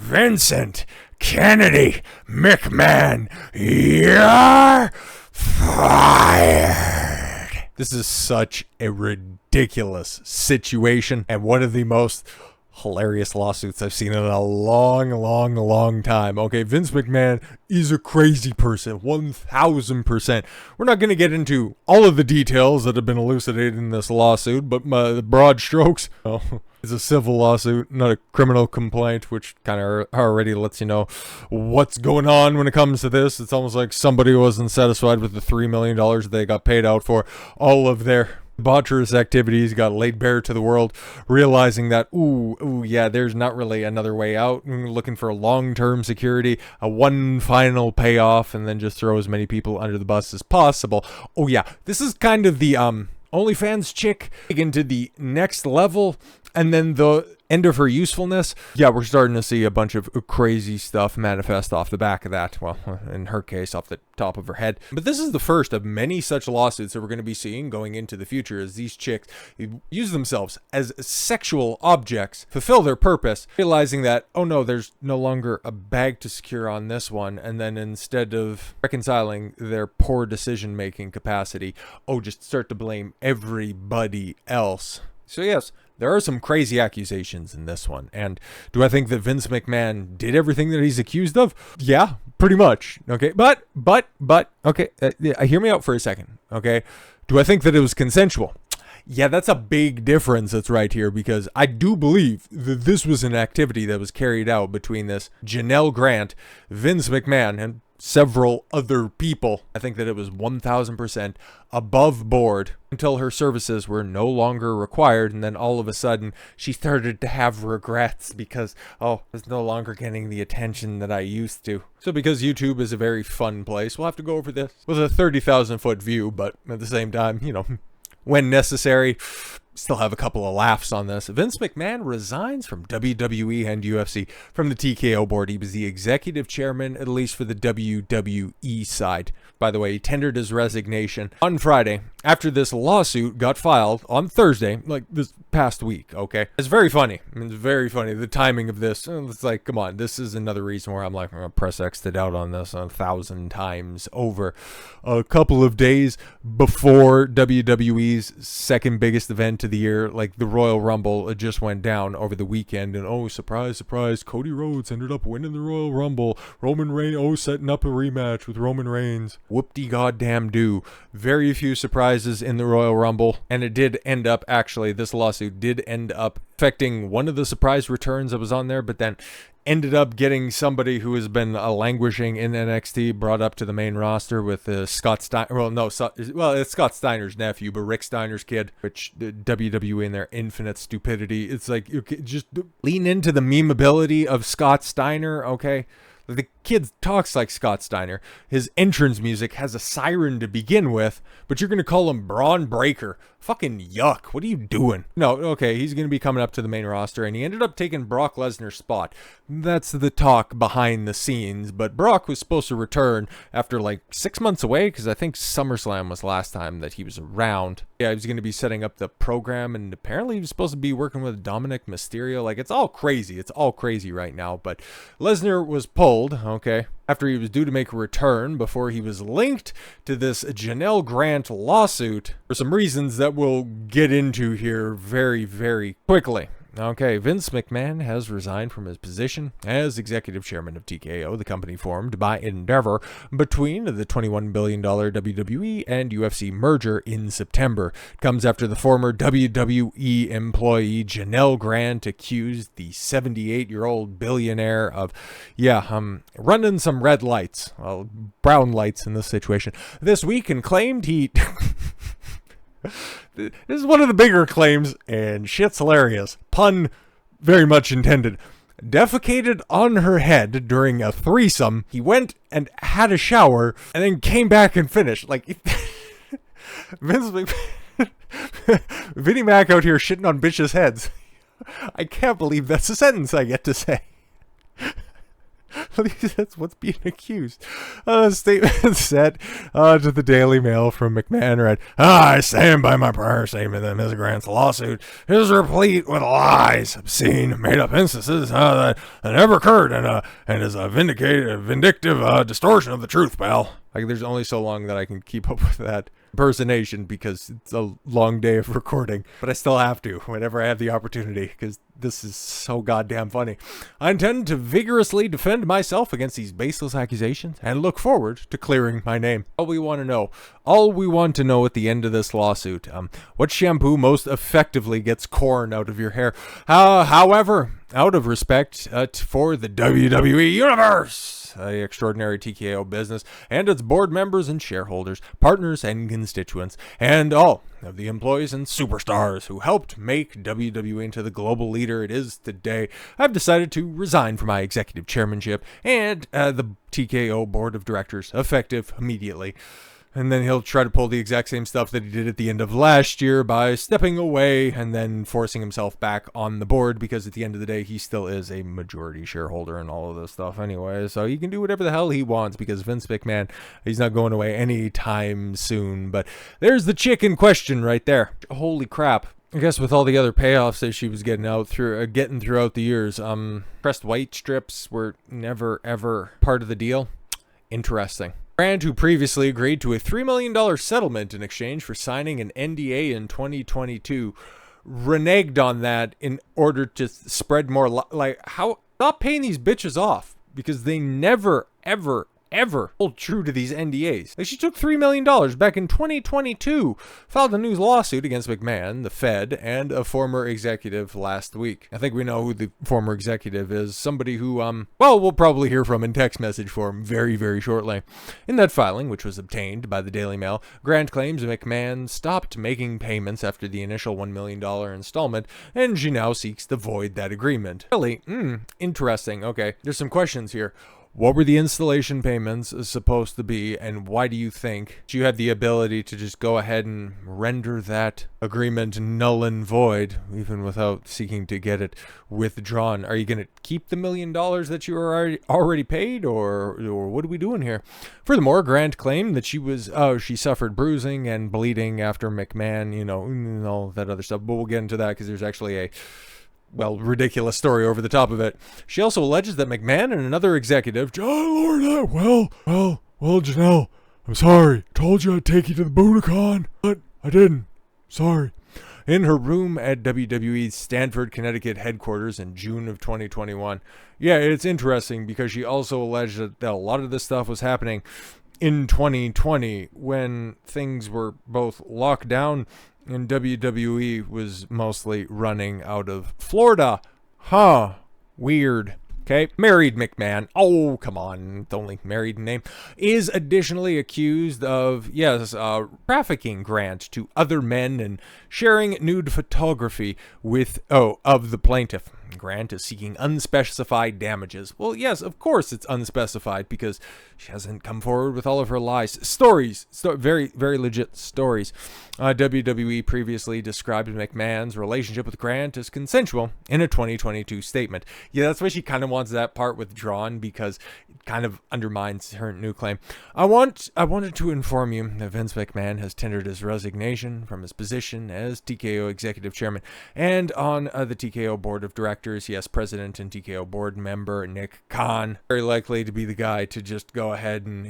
Vincent Kennedy McMahon, you're fired. This is such a ridiculous situation and one of the most hilarious lawsuits I've seen in a long time. Okay, Vince McMahon is a crazy person, 1000%. We're not going to get into all of the details that have been elucidated in this lawsuit, but the broad strokes, it's a civil lawsuit, not a criminal complaint, which kind of already lets you know what's going on when it comes to this. It's almost like somebody wasn't satisfied with the $3 million they got paid out for all of their debaucherous activities, got laid bare to the world, realizing that, yeah, there's not really another way out, looking for long-term security, a one final payoff, and then just throw as many people under the bus as possible. Oh yeah, this is kind of the OnlyFans chick taken to the next level, and then the end of her usefulness. Yeah, we're starting to see a bunch of crazy stuff manifest off the back of that. Well, in her case, off the top of her head. But this is the first of many such lawsuits that we're going to be seeing going into the future, as these chicks use themselves as sexual objects, fulfill their purpose, realizing that, oh no, there's no longer a bag to secure on this one, and then instead of reconciling their poor decision-making capacity, just start to blame everybody else. So yes, there are some crazy accusations in this one. And do I think that Vince McMahon did everything that he's accused of? Yeah, pretty much. Okay, but, okay, hear me out for a second, okay? Do I think that it was consensual? Yeah, that's a big difference that's right here, because I do believe that this was an activity that was carried out between this Janel Grant, Vince McMahon, and several other people. I think that it was 1000% above board until her services were no longer required, and then all of a sudden she started to have regrets because, I was no longer getting the attention that I used to. So because YouTube is a very fun place, we'll have to go over this with a 30,000 foot view, but at the same time, when necessary, still have a couple of laughs on this. Vince McMahon resigns from WWE and UFC from the TKO board. He was the executive chairman, at least for the WWE side. By the way, he tendered his resignation on Friday after this lawsuit got filed on Thursday, like this past week, okay? It's very funny. It's very funny. The timing of this, it's like, come on, this is another reason where I'm like, I'm going to press X'd out on this 1,000 times over. A couple of days before WWE's second biggest event of the year, like the Royal Rumble, just went down over the weekend, and surprise, surprise, Cody Rhodes ended up winning the Royal Rumble. Roman Reigns, setting up a rematch with Roman Reigns. Whoop-de-goddamn do. Very few surprises in the Royal Rumble, and it did end up, actually, this lawsuit did end up affecting one of the surprise returns that was on there, but then ended up getting somebody who has been languishing in NXT brought up to the main roster with Scott Steiner. It's Scott Steiner's nephew, but Rick Steiner's kid, which WWE in their infinite stupidity. It's like, you just lean into the memeability of Scott Steiner, okay? The kid talks like Scott Steiner. His entrance music has a siren to begin with, but you're going to call him Braun Breaker. Fucking yuck. What are you doing? No, okay, he's going to be coming up to the main roster, and he ended up taking Brock Lesnar's spot. That's the talk behind the scenes, but Brock was supposed to return after like 6 months away, because I think SummerSlam was last time that he was around. Yeah, he was going to be setting up the program, and apparently he was supposed to be working with Dominic Mysterio. Like, it's all crazy. It's all crazy right now, but Lesnar was pulled, okay, after he was due to make a return before he was linked to this Janel Grant lawsuit for some reasons that we'll get into here very, very quickly. Okay, Vince McMahon has resigned from his position as executive chairman of TKO, the company formed by Endeavor between the $21 billion WWE and UFC merger in September. It comes after the former WWE employee Janel Grant accused the 78-year-old billionaire of, running some red lights, well, brown lights in this situation, this week, and claimed he... This is one of the bigger claims, and shit's hilarious. Pun very much intended. Defecated on her head during a threesome. He went and had a shower, and then came back and finished. Like, Vince McMahon, Vinnie Mac out here shitting on bitches' heads. I can't believe that's a sentence I get to say. That's what's being accused. A statement sent to the Daily Mail from McMahon read, I stand by my prior statement that Ms. Grant's lawsuit is replete with lies, obscene, made-up instances that never occurred, and is a vindictive distortion of the truth, pal. Like, there's only so long that I can keep up with that impersonation because it's a long day of recording, but I still have to whenever I have the opportunity because this is so goddamn funny. I intend to vigorously defend myself against these baseless accusations and look forward to clearing my name. All we want to know at the end of this lawsuit, what shampoo most effectively gets corn out of your hair? However, out of respect for the WWE Universe, the extraordinary TKO business, and its board members and shareholders, partners and constituents, and all of the employees and superstars who helped make WWE into the global leader it is today, I've decided to resign from my executive chairmanship and the TKO board of directors, effective immediately. And then he'll try to pull the exact same stuff that he did at the end of last year by stepping away and then forcing himself back on the board because at the end of the day, he still is a majority shareholder and all of this stuff anyway. So he can do whatever the hell he wants because Vince McMahon, he's not going away anytime soon. But there's the chick in question right there. Holy crap. I guess with all the other payoffs that she was getting throughout the years, pressed white strips were never ever part of the deal. Interesting. Grant, who previously agreed to a $3 million settlement in exchange for signing an NDA in 2022, reneged on that in order to spread more stop paying these bitches off because they never, ever hold true to these NDAs. Like, she took $3 million back in 2022, filed a new lawsuit against McMahon, the Fed, and a former executive last week. I think we know who the former executive is. Somebody who, we'll probably hear from in text message form very, very shortly. In that filing, which was obtained by the Daily Mail, Grant claims McMahon stopped making payments after the initial $1 million installment, and she now seeks to void that agreement. Really? Interesting. Okay, there's some questions here. What were the installation payments supposed to be, and why do you think you had the ability to just go ahead and render that agreement null and void, even without seeking to get it withdrawn? Are you going to keep the $1 million that you were already paid, or what are we doing here? Furthermore, Grant claimed that she suffered bruising and bleeding after McMahon, and all that other stuff, but we'll get into that because there's actually a ridiculous story over the top of it. She also alleges that McMahon and another executive, John Laurinaitis, well, Janel, I'm sorry. Told you I'd take you to the Budokan, but I didn't. Sorry. In her room at WWE's Stamford, Connecticut headquarters in June of 2021. Yeah, it's interesting because she also alleged that a lot of this stuff was happening in 2020 when things were both locked down and WWE was mostly running out of Florida. Weird. Okay. Married McMahon. Oh, come on. The only married name. Is additionally accused of, trafficking Grant to other men and sharing nude photography of the plaintiff. Grant is seeking unspecified damages. Well, yes, of course it's unspecified because she hasn't come forward with all of her lies. Stories. Very, very legit stories. WWE previously described McMahon's relationship with Grant as consensual in a 2022 statement. Yeah, that's why she kind of wants that part withdrawn because it kind of undermines her new claim. I wanted to inform you that Vince McMahon has tendered his resignation from his position as TKO Executive Chairman and on the TKO Board of Directors. Yes, President and TKO board member Nick Khan. Very likely to be the guy to just go ahead and,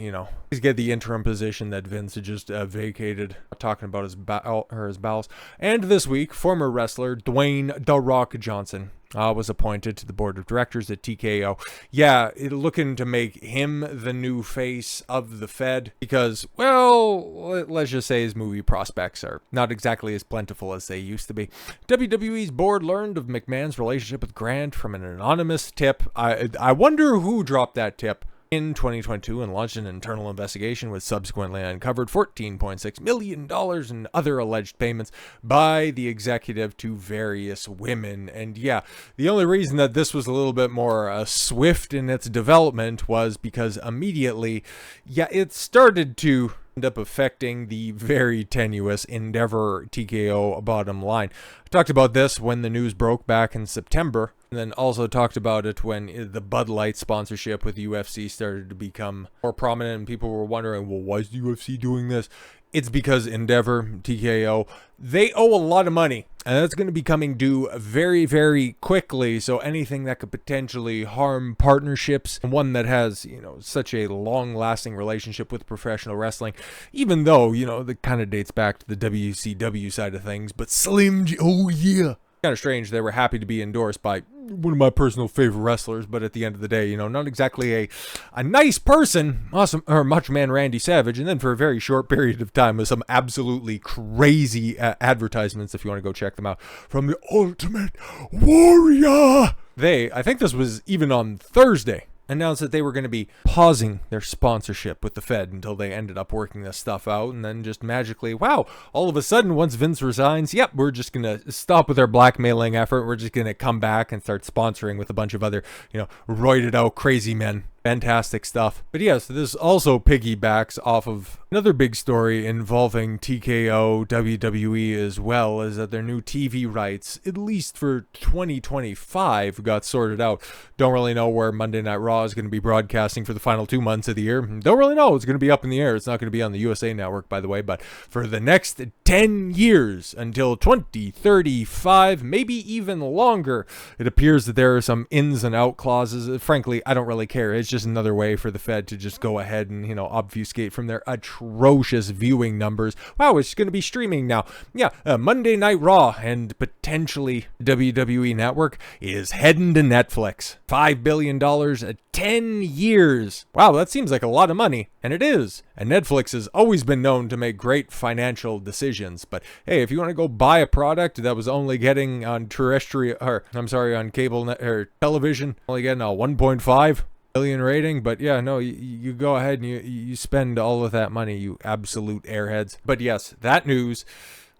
get the interim position that Vince had just vacated. Talking about his bowels. And this week, former wrestler Dwayne "The Rock" Johnson was appointed to the board of directors at TKO. Yeah, looking to make him the new face of the Fed because, let's just say his movie prospects are not exactly as plentiful as they used to be. WWE's board learned of McMahon's relationship with Grant from an anonymous tip. I wonder who dropped that tip. In 2022 and launched an internal investigation which subsequently uncovered $14.6 million in other alleged payments by the executive to various women. And yeah, the only reason that this was a little bit more swift in its development was because immediately, it started to end up affecting the very tenuous Endeavor TKO bottom line. I talked about this when the news broke back in September, and then also talked about it when the Bud Light sponsorship with UFC started to become more prominent, and people were wondering, well, why is the UFC doing this? It's because Endeavor, TKO, they owe a lot of money, and that's going to be coming due very, very quickly. So anything that could potentially harm partnerships, one that has, such a long-lasting relationship with professional wrestling, even though, that kind of dates back to the WCW side of things, but oh yeah. Kind of strange. They were happy to be endorsed by one of my personal favorite wrestlers, but at the end of the day, not exactly a nice person, awesome, or Macho Man Randy Savage, and then for a very short period of time with some absolutely crazy advertisements, if you want to go check them out, from the Ultimate Warrior. I think this was even on Thursday, announced that they were going to be pausing their sponsorship with the Fed until they ended up working this stuff out, and then just magically, wow, all of a sudden, once Vince resigns, yep, we're just going to stop with our blackmailing effort. We're just going to come back and start sponsoring with a bunch of other, roided out crazy men. Fantastic stuff. But yes, this also piggybacks off of another big story involving TKO, WWE as well, is that their new TV rights, at least for 2025, got sorted out. Don't really know where Monday Night Raw is going to be broadcasting for the final 2 months of the year. Don't really know. It's going to be up in the air. It's not going to be on the USA Network, by the way, but for the next 10 years until 2035, maybe even longer, it appears that there are some ins and out clauses. Frankly, I don't really care. It's just another way for the Fed to just go ahead and, obfuscate from their atrocious viewing numbers. Wow, it's going to be streaming now. Yeah, Monday Night Raw and potentially WWE Network is heading to Netflix. $5 billion, 10 years. Wow, that seems like a lot of money. And it is. And Netflix has always been known to make great financial decisions. But hey, if you want to go buy a product that was only getting on on cable or television, only getting a 1.5 billion rating, but yeah, no, you go ahead and you spend all of that money, you absolute airheads. But yes, that news,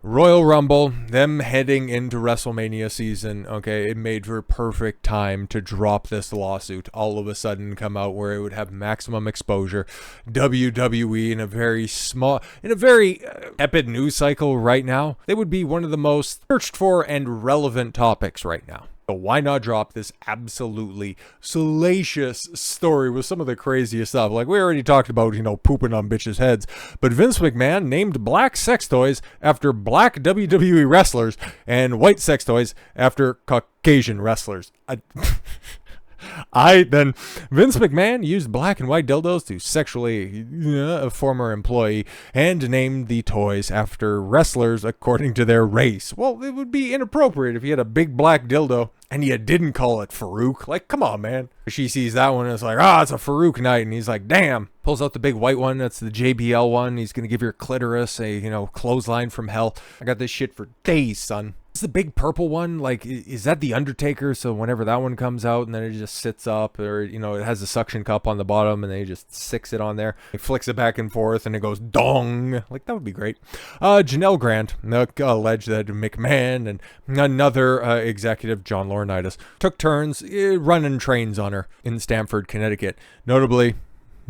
Royal Rumble, them heading into WrestleMania season, okay, it made for perfect time to drop this lawsuit, all of a sudden come out where it would have maximum exposure. WWE in a very tepid news cycle right now, they would be one of the most searched for and relevant topics right now. So why not drop this absolutely salacious story with some of the craziest stuff? Like we already talked about, pooping on bitches' heads. But Vince McMahon named black sex toys after black WWE wrestlers and white sex toys after Caucasian wrestlers. Vince McMahon used black and white dildos to sexually a former employee and named the toys after wrestlers according to their race. Well, it would be inappropriate if you had a big black dildo and you didn't call it Farouk. Like, come on, man. She sees that one and it's like, it's a Farouk night. And he's like, damn. Pulls out the big white one. That's the JBL one. He's going to give your clitoris a, clothesline from hell. I got this shit for days, son. Is the big purple one, like, is that the Undertaker? So whenever that one comes out and then it just sits up, or, it has a suction cup on the bottom and then he just sticks it on there. He flicks it back and forth and it goes dong. Like, that would be great. Janel Grant alleged that McMahon and another executive, John Laurinaitis, took turns running trains on her in Stamford, Connecticut. Notably,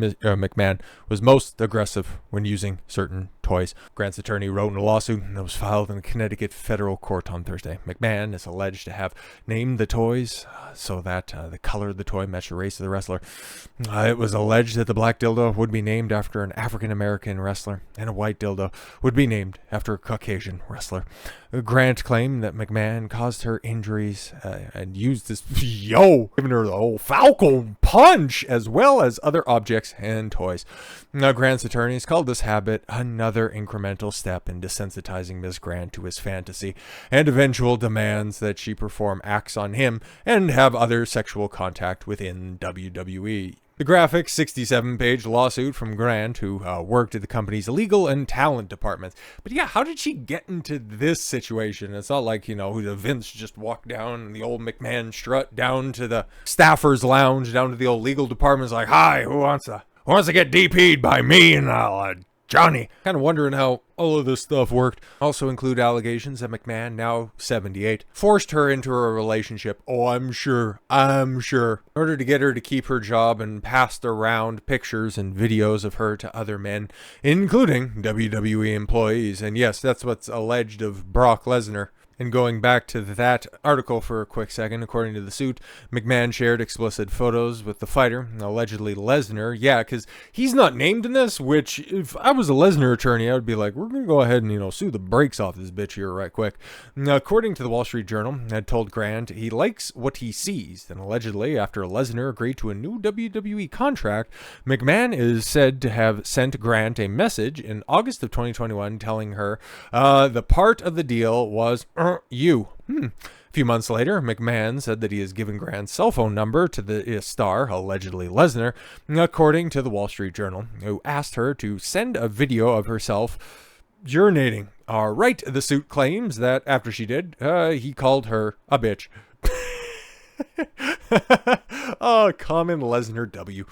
McMahon was most aggressive when using certain toys. Grant's attorney wrote in a lawsuit that was filed in the Connecticut federal court on Thursday. McMahon is alleged to have named the toys so that the color of the toy matched the race of the wrestler. It was alleged that the black dildo would be named after an African-American wrestler and a white dildo would be named after a Caucasian wrestler. Grant claimed that McMahon caused her injuries and used this, giving her the old Falcon punch as well as other objects and toys. Now, Grant's attorneys called this habit another incremental step in desensitizing Ms. Grant to his fantasy and eventual demands that she perform acts on him and have other sexual contact within WWE. The graphic 67-page lawsuit from Grant, who worked at the company's legal and talent departments. But yeah, how did she get into this situation? It's not like, Vince just walked down the old McMahon strut down to the staffers lounge, down to the old legal department. It's like, hi, who wants to get DP'd by me? And I'll Johnny. Kind of wondering how all of this stuff worked. Also include allegations that McMahon, now 78, forced her into a relationship. Oh, I'm sure. In order to get her to keep her job, and passed around pictures and videos of her to other men, including WWE employees. And yes, that's what's alleged of Brock Lesnar. And going back to that article for a quick second, according to the suit, McMahon shared explicit photos with the fighter, allegedly Lesnar. Yeah, because he's not named in this, which if I was a Lesnar attorney, I would be like, we're going to go ahead and, sue the brakes off this bitch here right quick. Now, according to the Wall Street Journal, had told Grant he likes what he sees. And allegedly, after Lesnar agreed to a new WWE contract, McMahon is said to have sent Grant a message in August of 2021 telling her the part of the deal was you. A few months later, McMahon said that he has given Grant's cell phone number to the star, allegedly Lesnar, according to the Wall Street Journal, who asked her to send a video of herself urinating. Right, the suit claims that after she did, he called her a bitch. Common Lesnar W.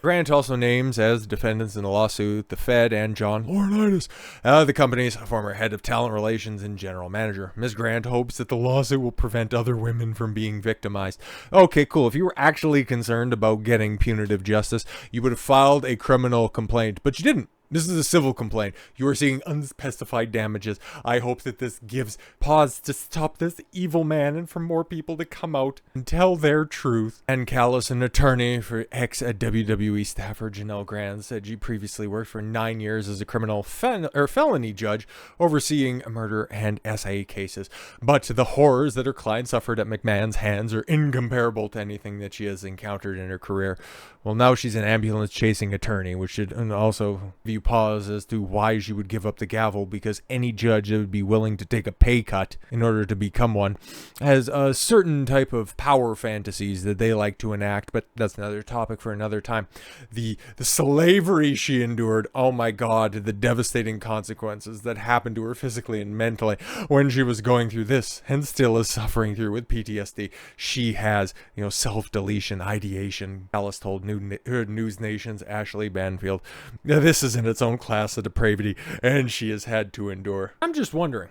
Grant also names as defendants in the lawsuit the Fed and John Laurinaitis, the company's former head of talent relations and general manager. Ms. Grant hopes that the lawsuit will prevent other women from being victimized. Okay, cool. If you were actually concerned about getting punitive justice, you would have filed a criminal complaint, but you didn't. This is a civil complaint. You are seeking unspecified damages. I hope that this gives pause to stop this evil man and for more people to come out and tell their truth. And Callis, an attorney for ex-WWE staffer Janel Grant, said she previously worked for 9 years as a criminal felony judge overseeing murder and SA cases. But the horrors that her client suffered at McMahon's hands are incomparable to anything that she has encountered in her career. Well, now she's an ambulance-chasing attorney, which should also view pause as to why she would give up the gavel, because any judge that would be willing to take a pay cut in order to become one has a certain type of power fantasies that they like to enact, but that's another topic for another time. The slavery she endured, oh my god, the devastating consequences that happened to her physically and mentally when she was going through this, and still is suffering through with PTSD. She has, self-deletion, ideation. Alice told News Nation's Ashley Banfield, this is in its own class of depravity, and she has had to endure. I'm just wondering,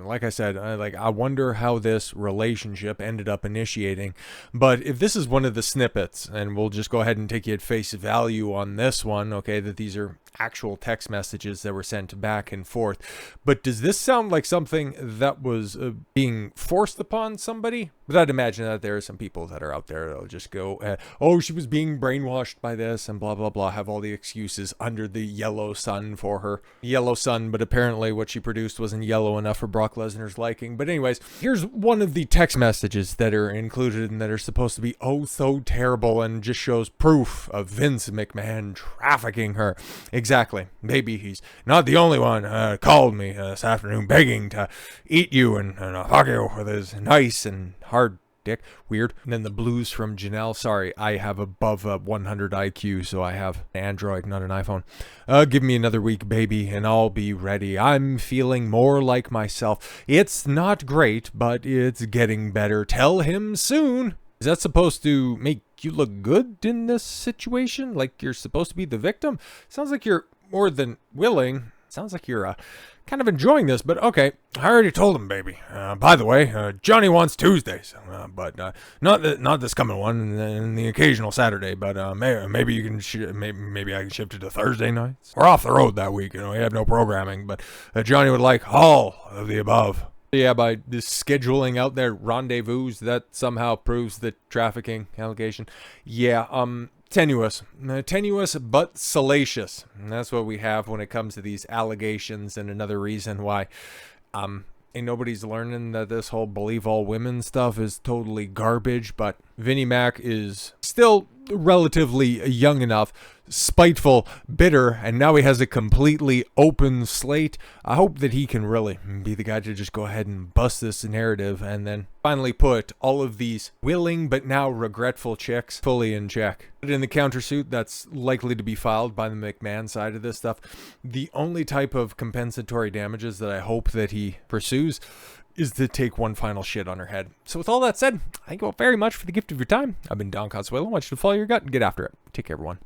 like I said, I wonder how this relationship ended up initiating. But if this is one of the snippets, and we'll just go ahead and take you at face value on this one, okay, that these are actual text messages that were sent back and forth. But does this sound like something that was being forced upon somebody? But I'd imagine that there are some people that are out there that'll just go, oh, she was being brainwashed by this and blah, blah, blah, have all the excuses under the yellow sun for her. Yellow sun, but apparently what she produced wasn't yellow enough for Brock Lesnar's liking. But anyways, here's one of the text messages that are included and that are supposed to be oh so terrible and just shows proof of Vince McMahon trafficking her. Exactly. Maybe he's not the only one called me this afternoon begging to eat you and fuck you with his nice and hard dick. Weird. And then the blues from Janelle. Sorry, I have above 100 IQ, so I have an Android, not an iPhone. Give me another week, baby, and I'll be ready. I'm feeling more like myself. It's not great, but it's getting better. Tell him soon. Is that supposed to make you look good in this situation? Like you're supposed to be the victim? Sounds like you're more than willing. Sounds like you're kind of enjoying this, but okay. I already told him, baby. By the way, Johnny wants Tuesdays, but not this coming one, and the occasional Saturday. But maybe you can maybe I can shift it to Thursday nights. We're off the road that week, we have no programming, but Johnny would like all of the above. Yeah, by this scheduling out their rendezvous, that somehow proves the trafficking allegation. Yeah, tenuous but salacious. And that's what we have when it comes to these allegations, and another reason why ain't nobody's learning that this whole believe all women stuff is totally garbage. But Vinnie Mac is still relatively young enough, spiteful, bitter, and now he has a completely open slate. I hope that he can really be the guy to just go ahead and bust this narrative and then finally put all of these willing but now regretful chicks fully in check. But in the countersuit that's likely to be filed by the McMahon side of this stuff, the only type of compensatory damages that I hope that he pursues is to take one final shit on her head. So with all that said, thank you all very much for the gift of your time. I've been Don Consuelo. I want you to follow your gut and get after it. Take care, everyone.